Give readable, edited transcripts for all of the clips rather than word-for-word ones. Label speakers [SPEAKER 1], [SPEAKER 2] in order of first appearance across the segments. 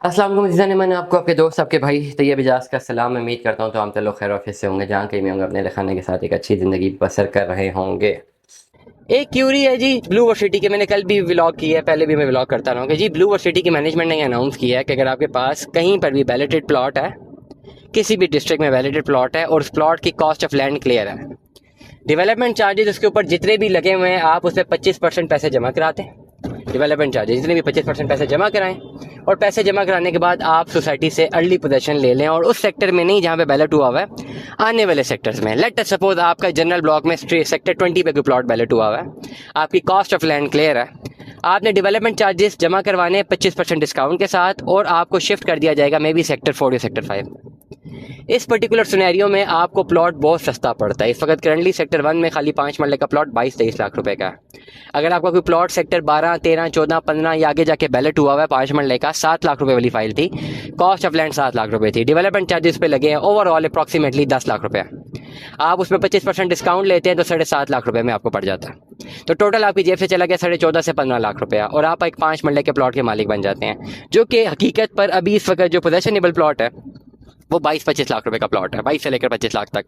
[SPEAKER 1] अस्सलाम वालेकुम अज़ीज़ान, मैंने आपको आपके दोस्त आपके भाई तैयब इजाज़ का सलाम। उम्मीद करता हूँ तो हम तो लोग खैर ऑफिस से होंगे, जहाँ कहीं भी होंगे अपने खाने के साथ एक अच्छी ज़िंदगी बसर कर रहे होंगे। एक क्यूरी है जी ब्लू वर्सिटी के, मैंने कल भी व्लॉग किया है, पहले भी मैं व्लॉग करता रहा हूँ कि जी ब्लू वर्सिटी की मैनेजमेंट ने अनाउंस किया है कि अगर आपके पास कहीं पर भी बैलेटेड प्लॉट है, किसी भी डिस्ट्रिक्ट में वैलिडेट प्लॉट है और उस प्लॉट की कॉस्ट ऑफ लैंड क्लियर है, डेवलपमेंट चार्जेस उसके ऊपर जितने भी लगे हुए हैं आप उसमें 25% पैसे जमा कराते हैं। डेवलपमेंट चार्जेस जितने भी 25% पैसे जमा कराएं और पैसे जमा कराने के बाद आप सोसाइटी से अर्ली पोजेशन ले लें, और उस सेक्टर में नहीं जहाँ पे बैलेट हुआ हुआ है, आने वाले सेक्टर्स में। लेट अस सपोज आपका जनरल ब्लॉक में सेक्टर 20 पे कोई प्लॉट बैलेट हुआ हुआ है, आपकी कॉस्ट ऑफ लैंड क्लियर है, आपने डेवलपमेंट चार्जेस जमा करवाने 25% डिस्काउंट के साथ, और आपको शिफ्ट कर दिया जाएगा मे बी सेक्टर 4 या सेक्टर 5। इस पर्टिकुलर सिनेरियो में आपको प्लॉट बहुत सस्ता पड़ता है। इस वक्त करंटली सेक्टर 1 में खाली 5 मरले का प्लॉट 22-23 लाख रुपए का है। अगर आपका कोई प्लॉट सेक्टर 12, 13, 14, 15 या आगे जाके बैलेट हुआ हुआ है 5 मरले का, 7 लाख रुपए वाली फाइल थी, कॉस्ट ऑफ लैंड 7 लाख रुपए थी, डेवलपमेंट चार्जेस पे लगे हैं ओवरऑल अप्रॉक्सीमेटली 10 लाख रुपए। आप उसमें 25% डिस्काउंट लेते हैं तो 7.5 लाख रुपए में आपको पड़ जाता है। तो टोटल आपकी जेब से चला गया 14.5 से 15 लाख रुपया, और आप एक 5 मरले के प्लॉट के मालिक बन जाते हैं, जो कि हकीकत पर अभी इस वक्त जो पोजेशनेबल प्लॉट है वो 22-25 लाख रुपए का प्लॉट है, 22 से लेकर 25 लाख तक।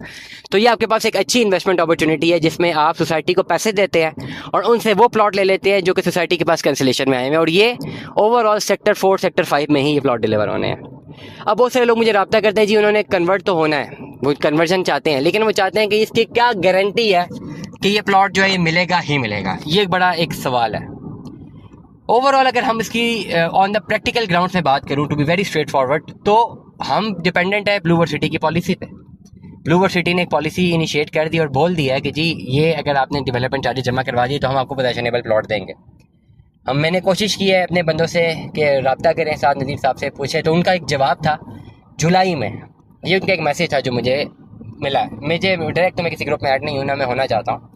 [SPEAKER 1] तो ये आपके पास एक अच्छी इन्वेस्टमेंट अपॉर्चुनिटी है, जिसमें आप सोसाइटी को पैसे देते हैं और उनसे वो प्लॉट ले लेते हैं जो कि सोसाइटी के पास कैंसिलेशन में आए हैं, और ये ओवरऑल सेक्टर 4, सेक्टर 5 में ही ये प्लॉट डिलीवर होने हैं। अब बहुत सारे लोग मुझे रब्ता करते हैं जी उन्होंने कन्वर्ट तो होना है, वो कन्वर्जन चाहते हैं, लेकिन वो चाहते हैं कि इसकी क्या गारंटी है कि ये प्लॉट जो है ये मिलेगा ही मिलेगा। ये एक बड़ा एक सवाल है। ओवरऑल अगर हम इसकी ऑन द प्रैक्टिकल ग्राउंड में बात करूं, to be very straight forward हम डिपेंडेंट है ब्लू वर्सिटी की पॉलिसी पे। ब्लू वर्सिटी ने एक पॉलिसी इनिशिएट कर दी और बोल दिया है कि जी ये अगर आपने डेवलपमेंट चार्जेस जमा करवा दिए तो हम आपको पोजेशनेबल प्लॉट देंगे। मैंने कोशिश की है अपने बंदों से कि रब्ता करें, साथ नज़ीर साहब से पूछे, तो उनका एक जवाब था जुलाई में। ये उनका एक मैसेज था जो मुझे मिला। मुझे डायरेक्ट तो मैं किसी ग्रुप में ऐड नहीं हूँ, ना मैं होना चाहता हूँ।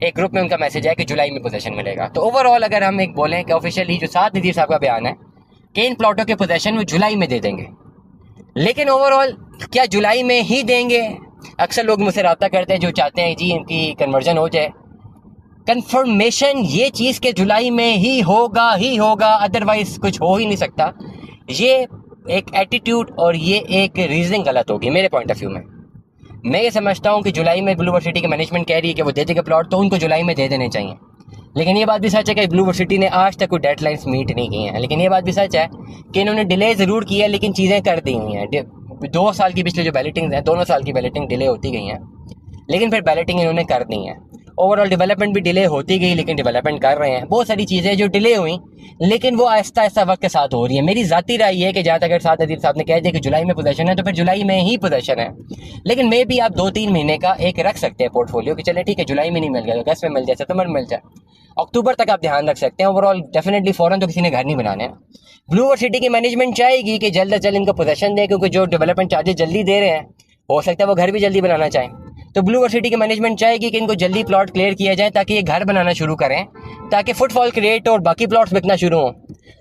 [SPEAKER 1] एक ग्रुप में उनका मैसेज है कि जुलाई में पोजेशन मिलेगा। तो ओवरऑल अगर हम एक बोलें कि ऑफिशियली जो साथ नज़ीर साहब का बयान है कि इन प्लॉटों के पोजेशन वो जुलाई में दे देंगे, लेकिन ओवरऑल क्या जुलाई में ही देंगे? अक्सर लोग मुझसे रब्ता करते हैं जो चाहते हैं जी इनकी कन्वर्जन हो जाए। कंफर्मेशन ये चीज़ के जुलाई में ही होगा, अदरवाइज कुछ हो ही नहीं सकता। ये एक एटीट्यूड और ये एक रीजनिंग गलत होगी मेरे पॉइंट ऑफ व्यू में। मैं ये समझता हूँ कि जुलाई में ब्लू वर्सिटी की मैनेजमेंट कह रही है कि वो दे देगा प्लॉट, तो उनको जुलाई में दे देने चाहिए। लेकिन ये बात भी सच है कि ब्लू वर्सिटी ने आज तक कोई डेडलाइंस मीट नहीं की हैं। लेकिन ये बात भी सच है कि इन्होंने डिले ज़रूर की है, लेकिन चीज़ें कर दी हुई हैं। 2 साल की पिछले जो बैलेटिंग हैं, दोनों साल की बैलेटिंग डिले होती गई हैं, लेकिन फिर बैलेटिंग इन्होंने कर दी है। ओवरऑल डेवलपमेंट भी डिले होती गई, लेकिन डेवलपमेंट कर रहे हैं। बहुत सारी चीज़ें जो डिले हुई, लेकिन वो आहिस्ता आहिस्ता वक्त के साथ हो रही है। मेरी ज़ाती राय ये है कि जहाँ तक अगर साथ नज़ीर साहब ने कह दिया कि जुलाई में पोजेशन है, तो फिर जुलाई में ही पोजेशन है। लेकिन मे भी आप 2-3 महीने का एक रख सकते हैं पोर्टफोलियो कि चले ठीक है जुलाई में नहीं मिल गया तो अगस्त में मिल जाए, सितंबर में मिल जाए, अक्टूबर तक आप ध्यान रख सकते हैं। ओवरऑल डेफिनेटली फ़ौरन तो किसी ने घर नहीं बनाने हैं। ब्लू वर्सिटी की मैनेजमेंट चाहेगी कि जल्द से जल्द इनको पोजेशन दें, क्योंकि जो डेवलपमेंट चार्जेस जल्दी दे रहे हैं हो सकता है वो घर भी जल्दी बनाना चाहें। तो ब्लू वर्सिटी की मैनेजमेंट चाहेगी कि इनको जल्दी प्लॉट क्लियर किया जाए ताकि ये घर बनाना शुरू करें, ताकि फुटफॉल क्रिएट और बाकी प्लॉट्स बिकना शुरू हों।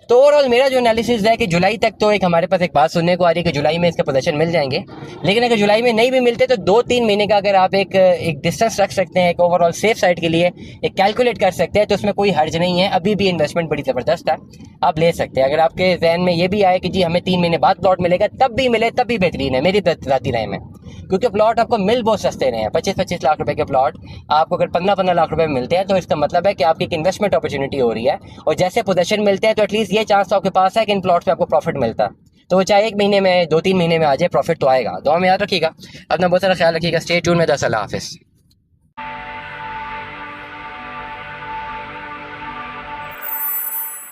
[SPEAKER 1] तो ओवरऑल मेरा जो एनालिसिस है कि जुलाई तक तो एक हमारे पास एक बात सुनने को आ रही है कि जुलाई में इसके पोजेशन मिल जाएंगे, लेकिन अगर जुलाई में नहीं भी मिलते तो 2-3 महीने का अगर आप एक डिस्टेंस रख सकते हैं, एक ओवरऑल सेफ साइड के लिए एक कैलकुलेट कर सकते हैं, तो उसमें कोई हर्ज नहीं है। अभी भी इन्वेस्टमेंट बड़ी ज़बरदस्त है, आप ले सकते हैं। अगर आपके जहन में ये भी आए कि जी हमें 3 महीने बाद प्लॉट मिलेगा, तब भी मिले तब भी बेहतरीन है मेरी ज़ाती राय में, क्योंकि प्लॉट आपको मिल बहुत सस्ते रहे हैं। 25-25 लाख रुपए के प्लॉट आपको अगर 15-15 लाख रुपए में मिलते हैं, तो इसका मतलब है कि आपकी एक इन्वेस्टमेंट अपॉर्चुनिटी हो रही है। और जैसे पोजेशन मिलते हैं तो एटलीस्ट ये चांस तो आपके पास है कि इन प्लॉट्स पे आपको प्रॉफिट मिलता है। तो वो चाहे 1 महीने में 2-3 महीने में आ जाए, प्रॉफिट तो आएगा। दुआ में याद रखिएगा, अपना बहुत सारा ख्याल रखिएगा। स्टे ट्यून में। अल्लाह हाफिज़।